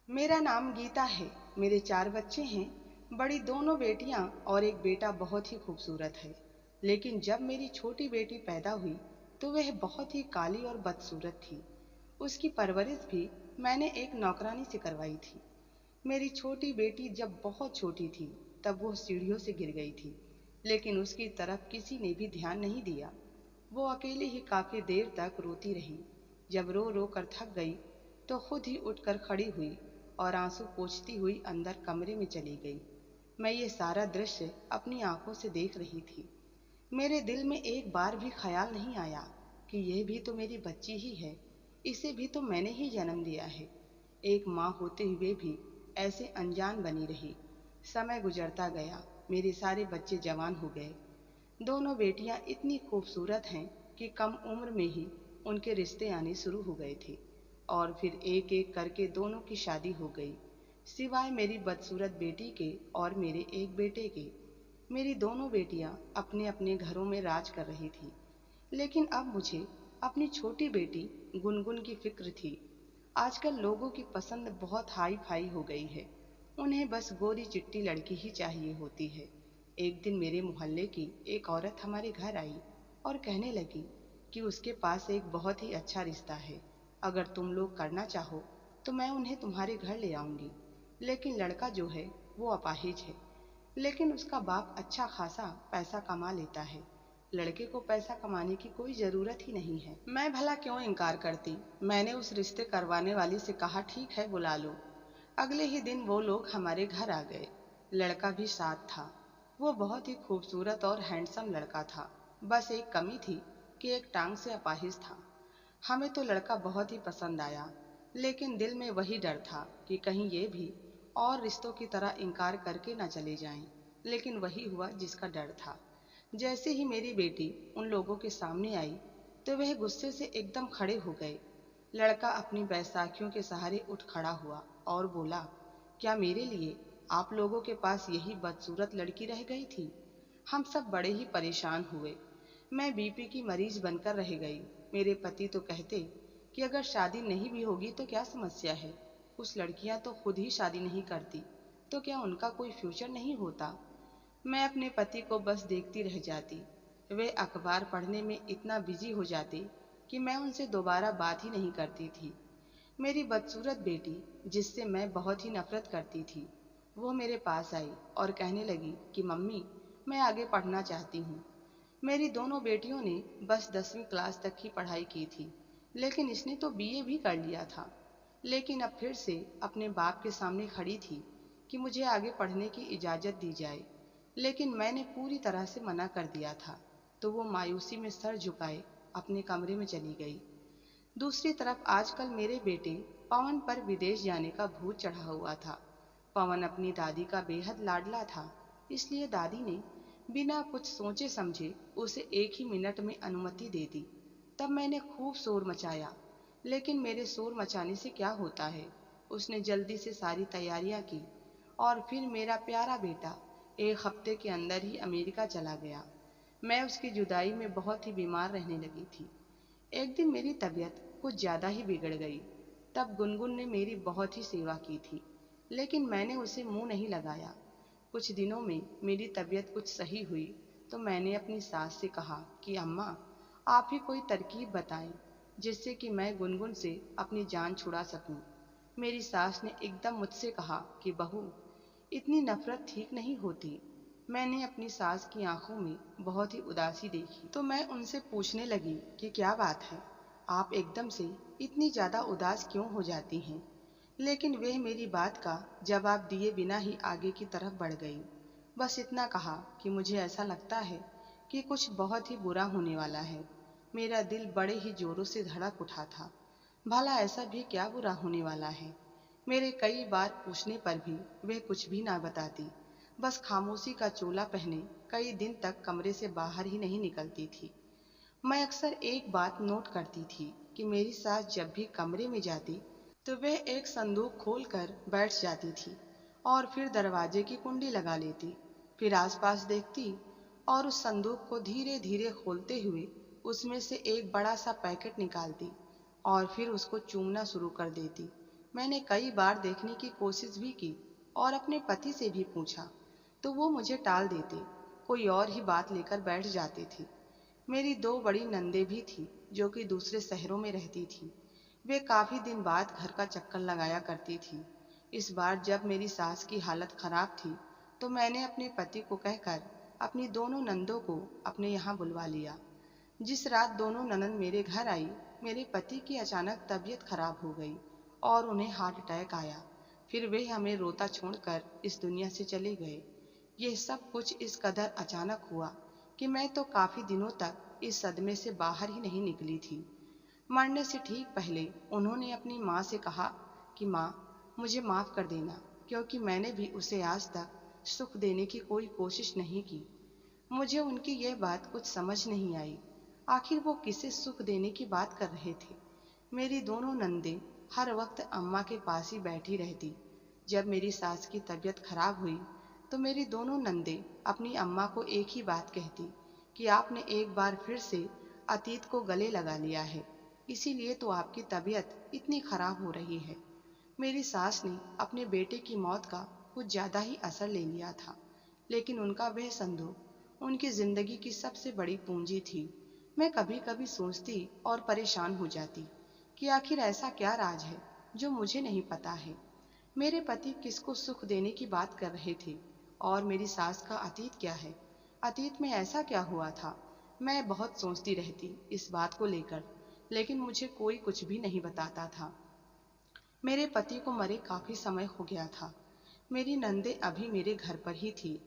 मेरा नाम गीता है। मेरे 4 बच्चे हैं। बड़ी दोनों बेटियां और एक बेटा बहुत ही खूबसूरत है। लेकिन जब मेरी छोटी बेटी पैदा हुई तो वह बहुत ही काली और बदसूरत थी। उसकी परवरिश भी मैंने एक नौकरानी से करवाई थी। मेरी छोटी बेटी जब बहुत छोटी थी तब वो सीढ़ियों से गिर गई थी, लेकिन उसकी तरफ किसी ने भी ध्यान नहीं दिया। वो अकेली ही काफी देर तक रोती रही। जब रो रो कर थक गई तो खुद ही उठकर खड़ी हुई और आंसू पोंछती हुई अंदर कमरे में चली गई। मैं ये सारा दृश्य अपनी आंखों से देख रही थी। मेरे दिल में एक बार भी ख्याल नहीं आया कि यह भी तो मेरी बच्ची ही है, इसे भी तो मैंने ही जन्म दिया है। एक माँ होते हुए भी ऐसे अनजान बनी रही। समय गुजरता गया, मेरे सारे बच्चे जवान हो गए। दोनों बेटियां इतनी खूबसूरत हैं कि कम उम्र में ही उनके रिश्ते आने शुरू हो गए थे और फिर एक एक करके दोनों की शादी हो गई, सिवाय मेरी बदसूरत बेटी के और मेरे एक बेटे के। मेरी दोनों बेटियां अपने अपने घरों में राज कर रही थी, लेकिन अब मुझे अपनी छोटी बेटी गुनगुन की फिक्र थी। आजकल लोगों की पसंद बहुत हाई फाई हो गई है। उन्हें बस गोरी चिट्टी लड़की ही चाहिए होती है। एक दिन मेरे मोहल्ले की एक औरत हमारे घर आई और कहने लगी कि उसके पास एक बहुत ही अच्छा रिश्ता है। अगर तुम लोग करना चाहो तो मैं उन्हें तुम्हारे घर ले आऊंगी। लेकिन लड़का जो है वो अपाहिज है, लेकिन उसका बाप अच्छा खासा पैसा कमा लेता है। लड़के को पैसा कमाने की कोई जरूरत ही नहीं है। मैं भला क्यों इनकार करती। मैंने उस रिश्ते करवाने वाली से कहा ठीक है, बुला लो। अगले ही दिन वो लोग हमारे घर आ गए। लड़का भी साथ था। वो बहुत ही खूबसूरत और हैंडसम लड़का था। बस एक कमी थी कि एक टांग से अपाहिज था। हमें तो लड़का बहुत ही पसंद आया, लेकिन दिल में वही डर था कि कहीं ये भी और रिश्तों की तरह इनकार करके न चले जाएं। लेकिन वही हुआ जिसका डर था। जैसे ही मेरी बेटी उन लोगों के सामने आई तो वह गुस्से से एकदम खड़े हो गए। लड़का अपनी बैसाखियों के सहारे उठ खड़ा हुआ और बोला, क्या मेरे लिए आप लोगों के पास यही बदसूरत लड़की रह गई थी? हम सब बड़े ही परेशान हुए। मैं बीपी की मरीज बनकर रह गई। मेरे पति तो कहते कि अगर शादी नहीं भी होगी तो क्या समस्या है, कुछ लड़कियां तो खुद ही शादी नहीं करती, तो क्या उनका कोई फ्यूचर नहीं होता। मैं अपने पति को बस देखती रह जाती। वे अखबार पढ़ने में इतना बिजी हो जाते कि मैं उनसे दोबारा बात ही नहीं करती थी। मेरी बदसूरत बेटी, जिससे मैं बहुत ही नफरत करती थी, वो मेरे पास आई और कहने लगी कि मम्मी, मैं आगे पढ़ना चाहती हूँ। मेरी दोनों बेटियों ने बस 10वीं क्लास तक ही पढ़ाई की थी, लेकिन इसने तो बीए भी कर लिया था। लेकिन अब फिर से अपने बाप के सामने खड़ी थी कि मुझे आगे पढ़ने की इजाज़त दी जाए। लेकिन मैंने पूरी तरह से मना कर दिया था, तो वो मायूसी में सर झुकाए अपने कमरे में चली गई। दूसरी तरफ आजकल मेरे बेटे पवन पर विदेश जाने का भूत चढ़ा हुआ था। पवन अपनी दादी का बेहद लाडला था, इसलिए दादी ने बिना कुछ सोचे समझे उसे एक ही मिनट में अनुमति दे दी। तब मैंने खूब शोर मचाया, लेकिन मेरे शोर मचाने से क्या होता है। उसने जल्दी से सारी तैयारियां की और फिर मेरा प्यारा बेटा 1 हफ्ते के अंदर ही अमेरिका चला गया। मैं उसकी जुदाई में बहुत ही बीमार रहने लगी थी। एक दिन मेरी तबीयत कुछ ज्यादा ही बिगड़ गई। तब गुनगुन ने मेरी बहुत ही सेवा की थी, लेकिन मैंने उसे मुंह नहीं लगाया। कुछ दिनों में मेरी तबीयत कुछ सही हुई तो मैंने अपनी सास से कहा कि अम्मा, आप ही कोई तरकीब बताएं जिससे कि मैं गुनगुन से अपनी जान छुड़ा सकूं। मेरी सास ने एकदम मुझसे कहा कि बहू, इतनी नफरत ठीक नहीं होती। मैंने अपनी सास की आंखों में बहुत ही उदासी देखी तो मैं उनसे पूछने लगी कि क्या बात है, आप एकदम से इतनी ज्यादा उदास क्यों हो जाती हैं। लेकिन वे मेरी बात का जवाब दिए बिना ही आगे की तरफ बढ़ गई। बस इतना कहा कि मुझे ऐसा लगता है कि कुछ बहुत ही बुरा होने वाला है। मेरा दिल बड़े ही जोरों से धड़क उठा था। भला ऐसा भी क्या बुरा होने वाला है। मेरे कई बार पूछने पर भी वह कुछ भी ना बताती। बस खामोशी का चोला पहने कई दिन तक कमरे से बाहर ही नहीं निकलती थी। मैं अक्सर एक बात नोट करती थी कि मेरी सास जब भी कमरे में जाती तो वह एक संदूक खोलकर बैठ जाती थी और फिर दरवाजे की कुंडी लगा लेती। फिर आसपास देखती और उस संदूक को धीरे धीरे खोलते हुए उसमें से एक बड़ा सा पैकेट निकालती और फिर उसको चूमना शुरू कर देती। मैंने कई बार देखने की कोशिश भी की और अपने पति से भी पूछा, तो वो मुझे टाल देते, कोई और ही बात लेकर बैठ जाते थे। मेरी दो बड़ी नंदे भी थी जो कि दूसरे शहरों में रहती थी। वे काफी दिन बाद घर का चक्कर लगाया करती थी। इस बार जब मेरी सास की हालत खराब थी तो मैंने अपने पति को कहकर अपनी दोनों नंदों को अपने यहाँ बुलवा लिया। जिस रात दोनों ननद मेरे घर आई, मेरे पति की अचानक तबीयत खराब हो गई और उन्हें हार्ट अटैक आया। फिर वे हमें रोता छोड़कर इस दुनिया से चले गए। यह सब कुछ इस कदर अचानक हुआ कि मैं तो काफी दिनों तक इस सदमे से बाहर ही नहीं निकली थी। मरने से ठीक पहले उन्होंने अपनी माँ से कहा कि माँ, मुझे माफ कर देना, क्योंकि मैंने भी उसे आज तक सुख देने की कोई कोशिश नहीं की। मुझे उनकी यह बात कुछ समझ नहीं आई। आखिर वो किसे सुख देने की बात कर रहे थे। मेरी दोनों नंदे हर वक्त अम्मा के पास ही बैठी रहती। जब मेरी सास की तबीयत खराब हुई तो मेरी दोनों नंदे अपनी अम्मा को एक ही बात कहती कि आपने एक बार फिर से अतीत को गले लगा लिया है, इसीलिए तो आपकी तबीयत इतनी खराब हो रही है। मेरी सास ने अपने बेटे की मौत का कुछ ज्यादा ही असर ले लिया था, लेकिन उनका वह संदूक उनकी जिंदगी की सबसे बड़ी पूंजी थी। मैं कभी कभी सोचती और परेशान हो जाती कि आखिर ऐसा क्या राज है जो मुझे नहीं पता है। मेरे पति किसको सुख देने की बात कर रहे थे और मेरी सास का अतीत क्या है। अतीत में ऐसा क्या हुआ था। मैं बहुत सोचती रहती इस बात को लेकर, लेकिन मुझे कोई कुछ भी नहीं बताता था। मेरे पति को मरे काफी समय हो गया था। मेरी नंदे अभी मेरे घर पर ही थी।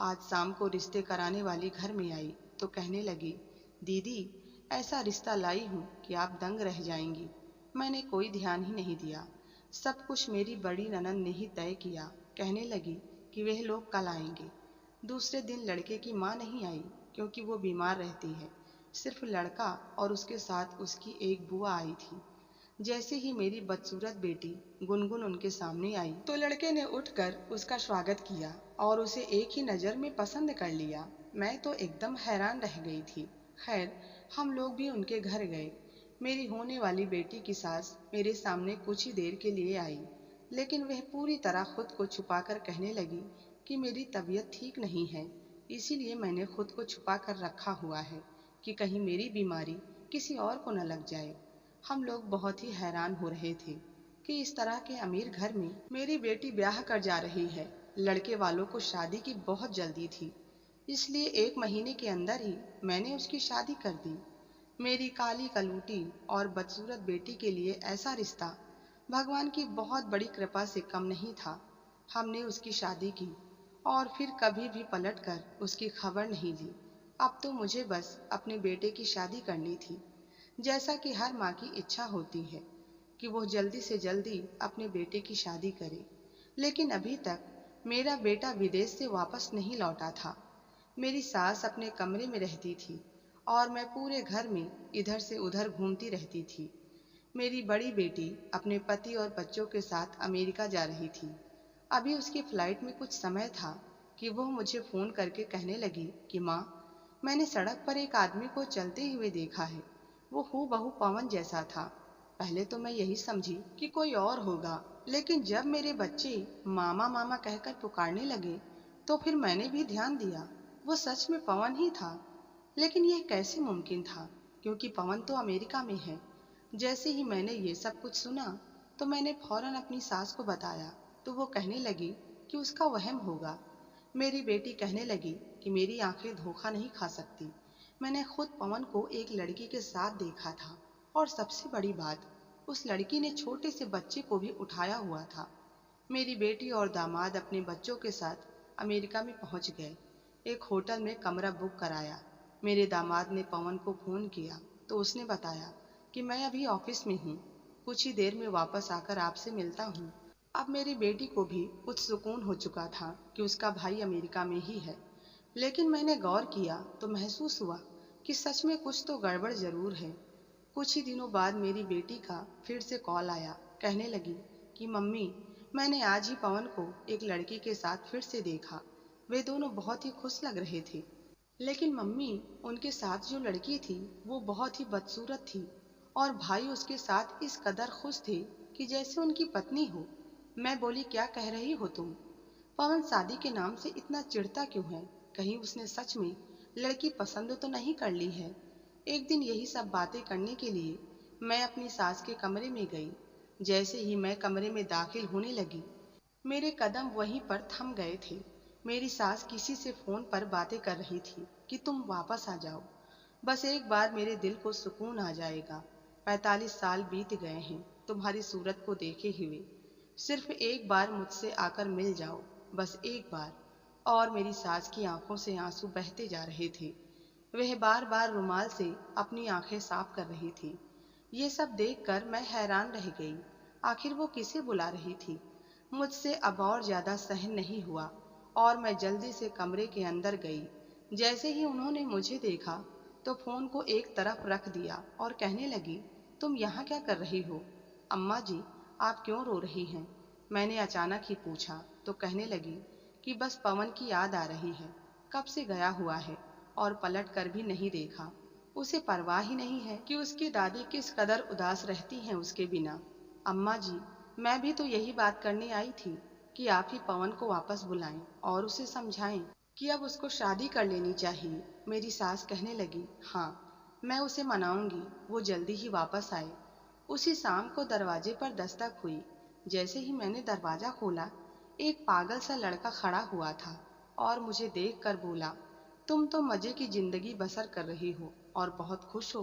आज शाम को रिश्ते कराने वाली घर में आई तो कहने लगी, दीदी, ऐसा रिश्ता लाई हूँ कि आप दंग रह जाएंगी। मैंने कोई ध्यान ही नहीं दिया। सब कुछ मेरी बड़ी ननद ने ही तय किया। कहने लगी कि वह लोग कल आएंगे। दूसरे दिन लड़के की माँ नहीं आई क्योंकि वो बीमार रहती है। सिर्फ लड़का और उसके साथ उसकी एक बुआ आई थी। जैसे ही मेरी बदसूरत बेटी गुनगुन उनके सामने आई तो लड़के ने उठकर उसका स्वागत किया और उसे एक ही नजर में पसंद कर लिया। मैं तो एकदम हैरान रह गई थी। खैर, हम लोग भी उनके घर गए। मेरी होने वाली बेटी की सास मेरे सामने कुछ ही देर के लिए आई, लेकिन वह पूरी तरह खुद को छुपाकर कहने लगी कि मेरी तबीयत ठीक नहीं है, इसीलिए मैंने खुद को छुपा कर रखा हुआ है कि कहीं मेरी बीमारी किसी और को न लग जाए। हम लोग बहुत ही हैरान हो रहे थे कि इस तरह के अमीर घर में मेरी बेटी ब्याह कर जा रही है। लड़के वालों को शादी की बहुत जल्दी थी, इसलिए 1 महीने के अंदर ही मैंने उसकी शादी कर दी। मेरी काली कलूटी और बदसूरत बेटी के लिए ऐसा रिश्ता भगवान की बहुत बड़ी कृपा से कम नहीं था। हमने उसकी शादी की और फिर कभी भी पलटकर उसकी खबर नहीं ली। अब तो मुझे बस अपने बेटे की शादी करनी थी, जैसा कि हर माँ की इच्छा होती है कि वो जल्दी से जल्दी अपने बेटे की शादी करे। लेकिन अभी तक मेरा बेटा विदेश से वापस नहीं लौटा था। मेरी सास अपने कमरे में रहती थी और मैं पूरे घर में इधर से उधर घूमती रहती थी। मेरी बड़ी बेटी अपने पति और बच्चों के साथ अमेरिका जा रही थी। अभी उसकी फ्लाइट में कुछ समय था कि वह मुझे फोन करके कहने लगी कि माँ, मैंने सड़क पर एक आदमी को चलते हुए देखा है। वो हूबहू पवन जैसा था। पहले तो मैं यही समझी कि कोई और होगा, लेकिन जब मेरे बच्चे मामा मामा कहकर पुकारने लगे तो फिर मैंने भी ध्यान दिया, वो सच में पवन ही था। लेकिन यह कैसे मुमकिन था, क्योंकि पवन तो अमेरिका में है। जैसे ही मैंने ये सब कुछ सुना तो मैंने फौरन अपनी सास को बताया, तो वो कहने लगी कि उसका वहम होगा। मेरी बेटी कहने लगी कि मेरी आंखें धोखा नहीं खा सकती, मैंने खुद पवन को एक लड़की के साथ देखा था, और सबसे बड़ी बात, उस लड़की ने छोटे से बच्चे को भी उठाया हुआ था। मेरी बेटी और दामाद अपने बच्चों के साथ अमेरिका में पहुंच गए। एक होटल में कमरा बुक कराया। मेरे दामाद ने पवन को फोन किया तो उसने बताया कि मैं अभी ऑफिस में हूँ, कुछ ही देर में वापस आकर आपसे मिलता हूँ। अब मेरी बेटी को भी कुछ सुकून हो चुका था कि उसका भाई अमेरिका में ही है। लेकिन मैंने गौर किया तो महसूस हुआ कि सच में कुछ तो गड़बड़ जरूर है। कुछ ही दिनों बाद मेरी बेटी का फिर से कॉल आया। कहने लगी कि मम्मी, मैंने आज ही पवन को एक लड़की के साथ फिर से देखा। वे दोनों बहुत ही खुश लग रहे थे। लेकिन मम्मी, उनके साथ जो लड़की थी वो बहुत ही बदसूरत थी और भाई उसके साथ इस कदर खुश थे कि जैसे उनकी पत्नी हो। मैं बोली, क्या कह रही हो तुम? पवन शादी के नाम से इतना चिढ़ता क्यों है? कहीं उसने सच में लड़की पसंद तो नहीं कर ली है? एक दिन यही सब बातें करने के लिए मैं अपनी सास के कमरे में गई। जैसे ही मैं कमरे में दाखिल होने लगी, मेरे कदम वहीं पर थम गए थे। मेरी सास किसी से फोन पर बातें कर रही थी कि तुम वापस आ जाओ, बस एक बार मेरे दिल को सुकून आ जाएगा। 45 साल बीत गए हैं तुम्हारी सूरत को देखे हुए, सिर्फ एक बार मुझसे आकर मिल जाओ, बस एक बार। और मेरी सास की आंखों से आंसू बहते जा रहे थे। वह बार बार रुमाल से अपनी आंखें साफ कर रही थी। ये सब देखकर मैं हैरान रह गई। आखिर वो किसे बुला रही थी? मुझसे अब और ज्यादा सहन नहीं हुआ और मैं जल्दी से कमरे के अंदर गई। जैसे ही उन्होंने मुझे देखा तो फोन को एक तरफ रख दिया और कहने लगी, तुम यहाँ क्या कर रही हो? अम्मा जी, आप क्यों रो रही हैं? मैंने अचानक ही पूछा तो कहने लगी कि बस पवन की याद आ रही है। कब से गया हुआ है और पलट कर भी नहीं देखा। उसे परवाह ही नहीं है कि उसकी दादी किस कदर उदास रहती हैं उसके बिना। अम्मा जी, मैं भी तो यही बात करने आई थी कि आप ही पवन को वापस बुलाएं और उसे समझाएं कि अब उसको शादी कर लेनी चाहिए। मेरी सास कहने लगी, हाँ, मैं उसे मनाऊंगी, वो जल्दी ही वापस आए। उसी शाम को दरवाजे पर दस्तक हुई। जैसे ही मैंने दरवाजा खोला, एक पागल सा लड़का खड़ा हुआ था और मुझे देखकर बोला, तुम तो मजे की जिंदगी बसर कर रही हो और बहुत खुश हो।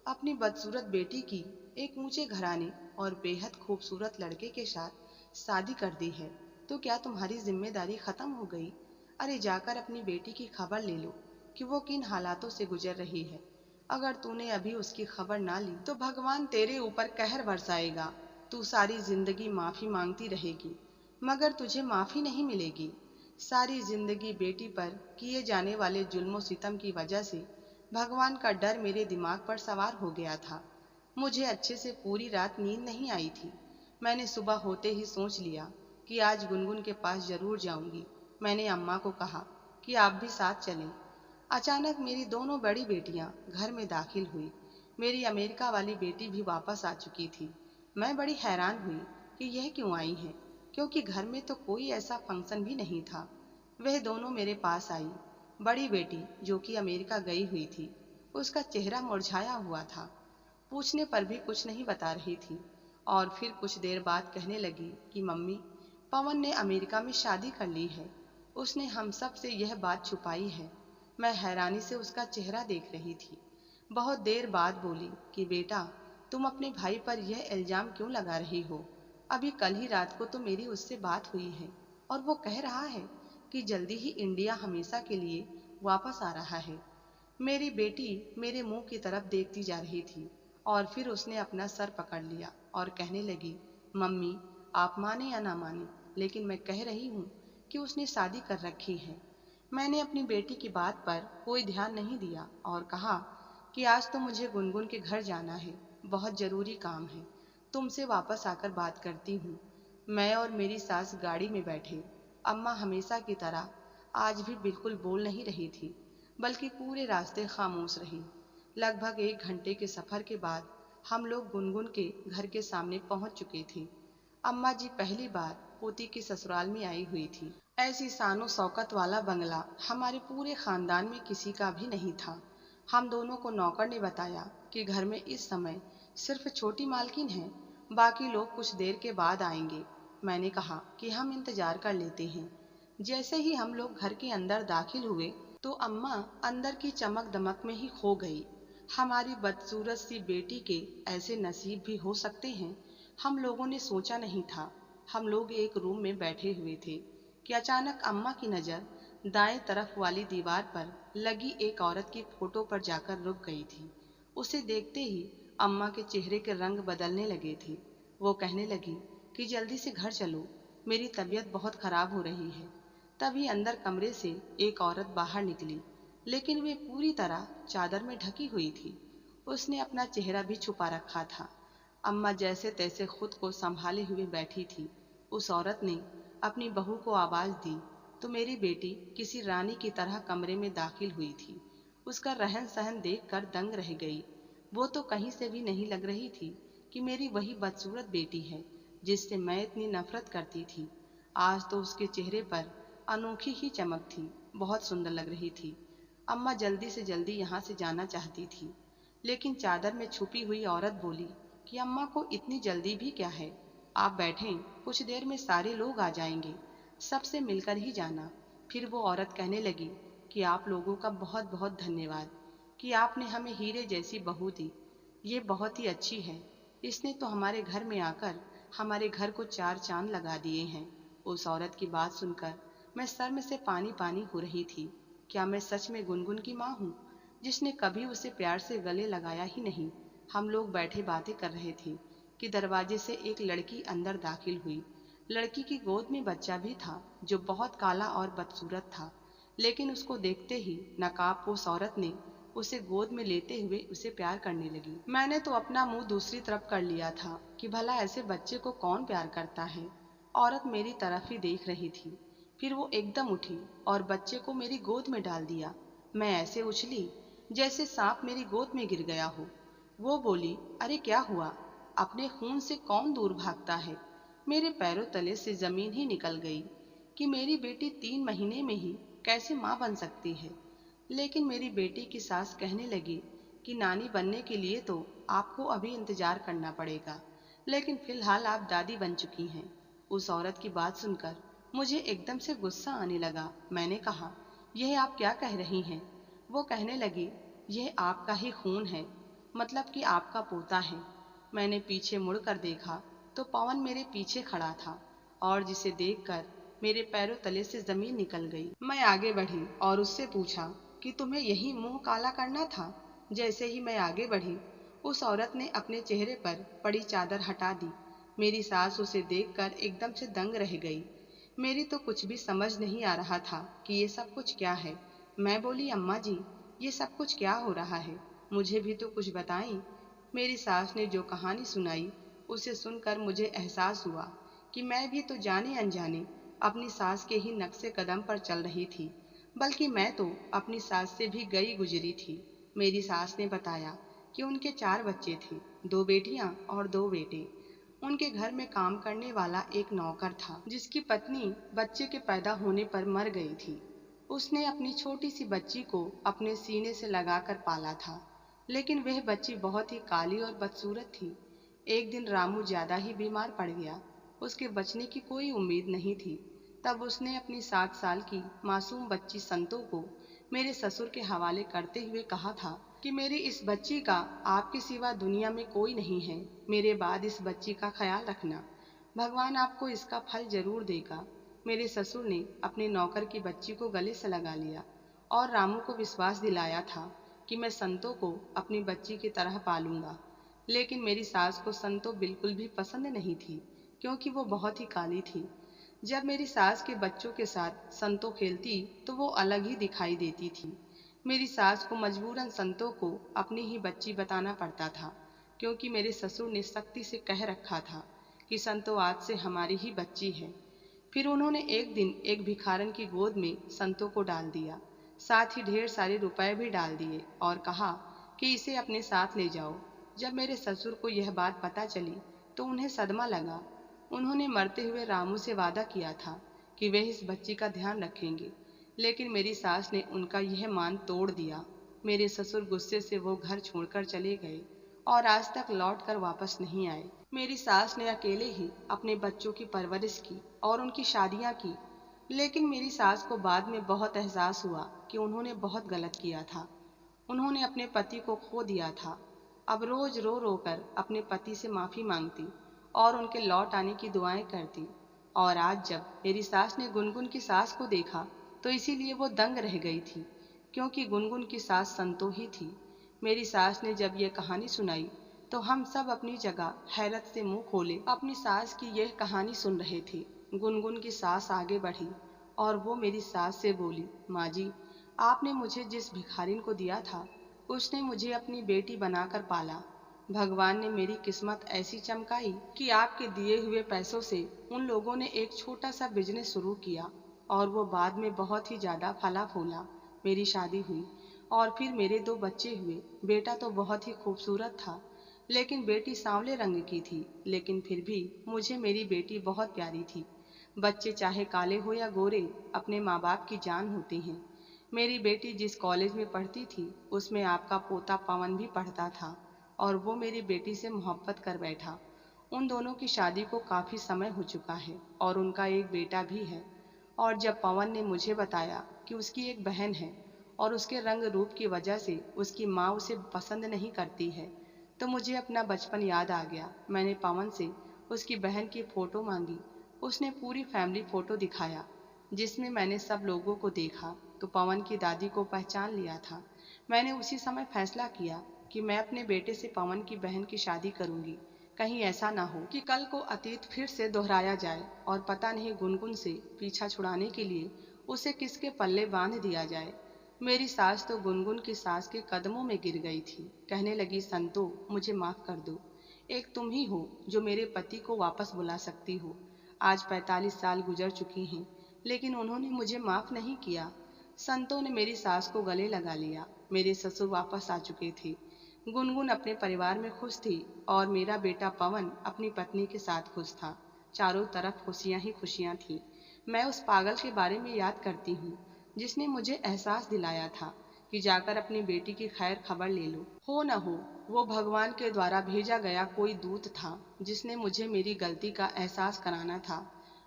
अपनी बदसूरत बेटी की एक ऊंचे घराने और बेहद खूबसूरत लड़के के साथ शादी कर दी है, तो क्या तुम्हारी जिम्मेदारी खत्म हो गई? अरे जाकर अपनी बेटी की खबर ले लो कि वो किन हालातों से गुजर रही है। अगर तूने अभी उसकी खबर ना ली तो भगवान तेरे ऊपर कहर बरसाएगा। तू सारी जिंदगी माफी मांगती रहेगी, मगर तुझे माफी नहीं मिलेगी। सारी जिंदगी बेटी पर किए जाने वाले जुल्मों सितम की वजह से भगवान का डर मेरे दिमाग पर सवार हो गया था। मुझे अच्छे से पूरी रात नींद नहीं आई थी। मैंने सुबह होते ही सोच लिया कि आज गुनगुन के पास जरूर जाऊंगी। मैंने अम्मा को कहा कि आप भी साथ चलें। अचानक मेरी दोनों बड़ी बेटियां घर में दाखिल हुई। मेरी अमेरिका वाली बेटी भी वापस आ चुकी थी। मैं बड़ी हैरान हुई कि यह क्यों आई हैं, क्योंकि घर में तो कोई ऐसा फंक्शन भी नहीं था। वह दोनों मेरे पास आई। बड़ी बेटी जो कि अमेरिका गई हुई थी, उसका चेहरा मुरझाया हुआ था। पूछने पर भी कुछ नहीं बता रही थी और फिर कुछ देर बाद कहने लगी कि मम्मी, पवन ने अमेरिका में शादी कर ली है। उसने हम सब से यह बात छुपाई है। मैं हैरानी से उसका चेहरा देख रही थी। बहुत देर बाद बोली कि बेटा, तुम अपने भाई पर यह इल्जाम क्यों लगा रही हो? अभी कल ही रात को तो मेरी उससे बात हुई है और वो कह रहा है कि जल्दी ही इंडिया हमेशा के लिए वापस आ रहा है। मेरी बेटी मेरे मुंह की तरफ देखती जा रही थी और फिर उसने अपना सर पकड़ लिया और कहने लगी, मम्मी, आप माने या ना माने, लेकिन मैं कह रही हूँ कि उसने शादी कर रखी है। मैंने अपनी बेटी की बात पर कोई ध्यान नहीं दिया और कहा कि आज तो मुझे गुनगुन के घर जाना है, बहुत जरूरी काम है। तुमसे वापस आकर बात करती हूँ। मैं और मेरी सास गाड़ी में बैठे। अम्मा हमेशा की तरह आज भी बिल्कुल बोल नहीं रही थी, बल्कि पूरे रास्ते खामोश रही। लगभग 1 घंटे के सफर के बाद हम लोग गुनगुन के घर के सामने पहुंच चुके थे। अम्मा जी पहली बार पोती के ससुराल में आई हुई थी। ऐसी शानो शौकत वाला बंगला हमारे पूरे खानदान में किसी का भी नहीं था। हम दोनों को नौकर ने बताया कि घर में इस समय सिर्फ छोटी मालकिन है, बाकी लोग कुछ देर के बाद आएंगे। मैंने कहा कि हम इंतजार कर लेते हैं। जैसे ही हम लोग घर के अंदर दाखिल हुए तो अम्मा अंदर की चमक दमक में ही खो गई। हमारी बदसूरत सी बेटी के ऐसे नसीब भी हो सकते हैं, हम लोगों ने सोचा नहीं था। हम लोग एक रूम में बैठे हुए थे कि अचानक अम्मा की नजर दाएं तरफ वाली दीवार पर लगी एक औरत की फोटो पर जाकर रुक गई थी। उसे देखते ही अम्मा के चेहरे के रंग बदलने लगे थे। वो कहने लगी कि जल्दी से घर चलो, मेरी तबीयत बहुत खराब हो रही है। तभी अंदर कमरे से एक औरत बाहर निकली, लेकिन वे पूरी तरह चादर में ढकी हुई थी। उसने अपना चेहरा भी छुपा रखा था। अम्मा जैसे तैसे खुद को संभाले हुए बैठी थी। उस औरत ने अपनी बहू को आवाज दी तो मेरी बेटी किसी रानी की तरह कमरे में दाखिल हुई थी। उसका रहन सहन देखकर दंग रह गई। वो तो कहीं से भी नहीं लग रही थी कि मेरी वही बदसूरत बेटी है जिससे मैं इतनी नफरत करती थी। आज तो उसके चेहरे पर अनोखी ही चमक थी, बहुत सुंदर लग रही थी। अम्मा जल्दी से जल्दी यहाँ से जाना चाहती थी, लेकिन चादर में छुपी हुई औरत बोली कि अम्मा को इतनी जल्दी भी क्या है, आप बैठें, कुछ देर में सारे लोग आ जाएंगे, सबसे मिलकर ही जाना। फिर वो औरत कहने लगी कि आप लोगों का बहुत बहुत धन्यवाद कि आपने हमें हीरे जैसी बहू दी। ये बहुत ही अच्छी है, इसने तो हमारे घर में आकर हमारे घर को चार चांद लगा दिए हैं। उस औरत की बात सुनकर मैं सर में से पानी पानी हो रही थी। क्या मैं सच में गुनगुन की माँ हूँ, जिसने कभी उसे प्यार से गले लगाया ही नहीं। हम लोग बैठे बातें कर रहे थे कि दरवाजे से एक लड़की अंदर दाखिल हुई। लड़की की गोद में बच्चा भी था जो बहुत काला और बदसूरत था, लेकिन उसको देखते ही नकाबपोश औरत ने उसे गोद में लेते हुए उसे प्यार करने लगी। मैंने तो अपना मुंह दूसरी तरफ कर लिया था कि भला ऐसे बच्चे को कौन प्यार करता है। औरत मेरी तरफ ही देख रही थी। फिर वो एकदम उठी और बच्चे को मेरी गोद में डाल दिया। मैं ऐसे उछली जैसे सांप मेरी गोद में गिर गया हो। वो बोली, अरे क्या हुआ, अपने खून से कौन दूर भागता है। मेरे पैरों तले से जमीन ही निकल गई कि मेरी बेटी 3 महीने में ही कैसे माँ बन सकती है। लेकिन मेरी बेटी की सास कहने लगी कि नानी बनने के लिए तो आपको अभी इंतजार करना पड़ेगा, लेकिन फिलहाल आप दादी बन चुकी हैं। उस औरत की बात सुनकर मुझे एकदम से गुस्सा आने लगा। मैंने कहा, यह आप क्या कह रही हैं? वो कहने लगी, यह आपका ही खून है, मतलब कि आपका पोता है। मैंने पीछे मुड़कर देखा तो पवन मेरे पीछे खड़ा था और जिसे देखकर मेरे पैरों तले से जमीन निकल गई। मैं आगे बढ़ी और उससे पूछा कि तुम्हें यही मुंह काला करना था। जैसे ही मैं आगे बढ़ी, उस औरत ने अपने चेहरे पर पड़ी चादर हटा दी। मेरी सास उसे देखकर एकदम से दंग रह गई। मेरी तो कुछ भी समझ नहीं आ रहा था कि ये सब कुछ क्या है। मैं बोली, अम्मा जी, ये सब कुछ क्या हो रहा है, मुझे भी तो कुछ बताएं। मेरी सास ने जो कहानी सुनाई उसे सुनकर मुझे एहसास हुआ कि मैं भी तो जाने अनजाने अपनी सास के ही नक्शे कदम पर चल रही थी, बल्कि मैं तो अपनी सास से भी गई गुजरी थी। मेरी सास ने बताया कि उनके 4 बच्चे थे, 2 बेटियां और 2 बेटे। उनके घर में काम करने वाला एक नौकर था जिसकी पत्नी बच्चे के पैदा होने पर मर गई थी। उसने अपनी छोटी सी बच्ची को अपने सीने से लगाकर पाला था, लेकिन वह बच्ची बहुत ही काली और बदसूरत थी। एक दिन रामू ज्यादा ही बीमार पड़ गया, उसके बचने की कोई उम्मीद नहीं थी। तब उसने अपनी 7 साल की मासूम बच्ची संतो को मेरे ससुर के हवाले करते हुए कहा था कि मेरी इस बच्ची का आपके सिवा दुनिया में कोई नहीं है, मेरे बाद इस बच्ची का ख्याल रखना, भगवान आपको इसका फल जरूर देगा। मेरे ससुर ने अपने नौकर की बच्ची को गले से लगा लिया और रामू को विश्वास दिलाया था कि मैं संतो को अपनी बच्ची की तरह पालूंगा। लेकिन मेरी सास को संतो बिल्कुल भी पसंद नहीं थी, क्योंकि वो बहुत ही काली थी। जब मेरी सास के बच्चों के साथ संतो खेलती तो वो अलग ही दिखाई देती थी। मेरी सास को मजबूरन संतो को अपनी ही बच्ची बताना पड़ता था, क्योंकि मेरे ससुर ने सख्ती से कह रखा था कि संतो आज से हमारी ही बच्ची है। फिर उन्होंने एक दिन एक भिखारन की गोद में संतो को डाल दिया, साथ ही ढेर सारे रुपए भी डाल दिए और कहा कि इसे अपने साथ ले जाओ। जब मेरे ससुर को यह बात पता चली तो उन्हें सदमा लगा। उन्होंने मरते हुए रामू से वादा किया था कि वे इस बच्ची का ध्यान रखेंगे, लेकिन मेरी सास ने उनका यह मान तोड़ दिया। मेरे ससुर गुस्से से वो घर छोड़कर चले गए और आज तक लौट कर वापस नहीं आए। मेरी सास ने अकेले ही अपने बच्चों की परवरिश की और उनकी शादियां की, लेकिन मेरी सास को बाद में बहुत एहसास हुआ कि उन्होंने बहुत गलत किया था। उन्होंने अपने पति को खो दिया था। अब रोज रो रो कर अपने पति से माफी मांगती और उनके लौट आने की दुआएं करती। और आज जब मेरी सास ने गुनगुन की सास को देखा तो इसीलिए वो दंग रह गई थी, क्योंकि गुनगुन की सास संतो ही थी। मेरी सास ने जब ये कहानी सुनाई तो हम सब अपनी जगह हैरत से मुंह खोले अपनी सास की यह कहानी सुन रहे थे। गुनगुन की सास आगे बढ़ी और वो मेरी सास से बोली, माँ जी, आपने मुझे जिस भिखारिन को दिया था उसने मुझे अपनी बेटी बनाकर पाला। भगवान ने मेरी किस्मत ऐसी चमकाई कि आपके दिए हुए पैसों से उन लोगों ने एक छोटा सा बिजनेस शुरू किया और वो बाद में बहुत ही ज्यादा फला फूला। मेरी शादी हुई और फिर मेरे 2 बच्चे हुए। बेटा तो बहुत ही खूबसूरत था, लेकिन बेटी सांवले रंग की थी, लेकिन फिर भी मुझे मेरी बेटी बहुत प्यारी थी। बच्चे चाहे काले हो या गोरे, अपने माँ बाप की जान होती हैं। मेरी बेटी जिस कॉलेज में पढ़ती थी उसमें आपका पोता पवन भी पढ़ता था और वो मेरी बेटी से मोहब्बत कर बैठा। उन दोनों की शादी को काफ़ी समय हो चुका है और उनका एक बेटा भी है। और जब पवन ने मुझे बताया कि उसकी एक बहन है और उसके रंग रूप की वजह से उसकी माँ उसे पसंद नहीं करती है, तो मुझे अपना बचपन याद आ गया। मैंने पवन से उसकी बहन की फ़ोटो मांगी। उसने पूरी फैमिली फ़ोटो दिखाया जिसमें मैंने सब लोगों को देखा तो पवन की दादी को पहचान लिया था। मैंने उसी समय फैसला किया कि मैं अपने बेटे से पवन की बहन की शादी करूंगी। कहीं ऐसा ना हो कि कल को अतीत फिर से दोहराया जाए और पता नहीं गुनगुन से पीछा छुड़ाने के लिए उसे किसके पल्ले बांध दिया जाए। मेरी सास तो गुनगुन की सास के कदमों में गिर गई थी। कहने लगी, संतो मुझे माफ कर दो, एक तुम ही हो जो मेरे पति को वापस बुला सकती हो। आज 45 साल गुजर चुकी हैं लेकिन उन्होंने मुझे माफ नहीं किया। संतों ने मेरी सास को गले लगा लिया। मेरे ससुर वापस आ चुके थे। गुनगुन अपने परिवार में खुश थी और मेरा बेटा पवन अपनी पत्नी के साथ खुश था। चारों तरफ खुशियां ही खुशियां थी। मैं उस पागल के बारे में याद करती हूँ जिसने मुझे एहसास दिलाया था कि जाकर अपनी बेटी की खैर खबर ले लो। हो न हो, वो भगवान के द्वारा भेजा गया कोई दूत था जिसने मुझे मेरी गलती का एहसास कराना था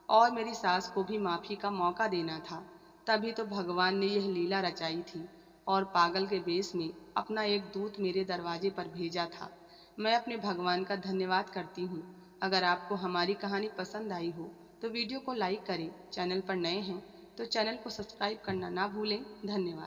और मेरी सास को भी माफी का मौका देना था। तभी तो भगवान ने यह लीला रचाई थी और पागल के वेश में अपना एक दूत मेरे दरवाजे पर भेजा था। मैं अपने भगवान का धन्यवाद करती हूँ। अगर आपको हमारी कहानी पसंद आई हो तो वीडियो को लाइक करें। चैनल पर नए हैं तो चैनल को सब्सक्राइब करना ना भूलें। धन्यवाद।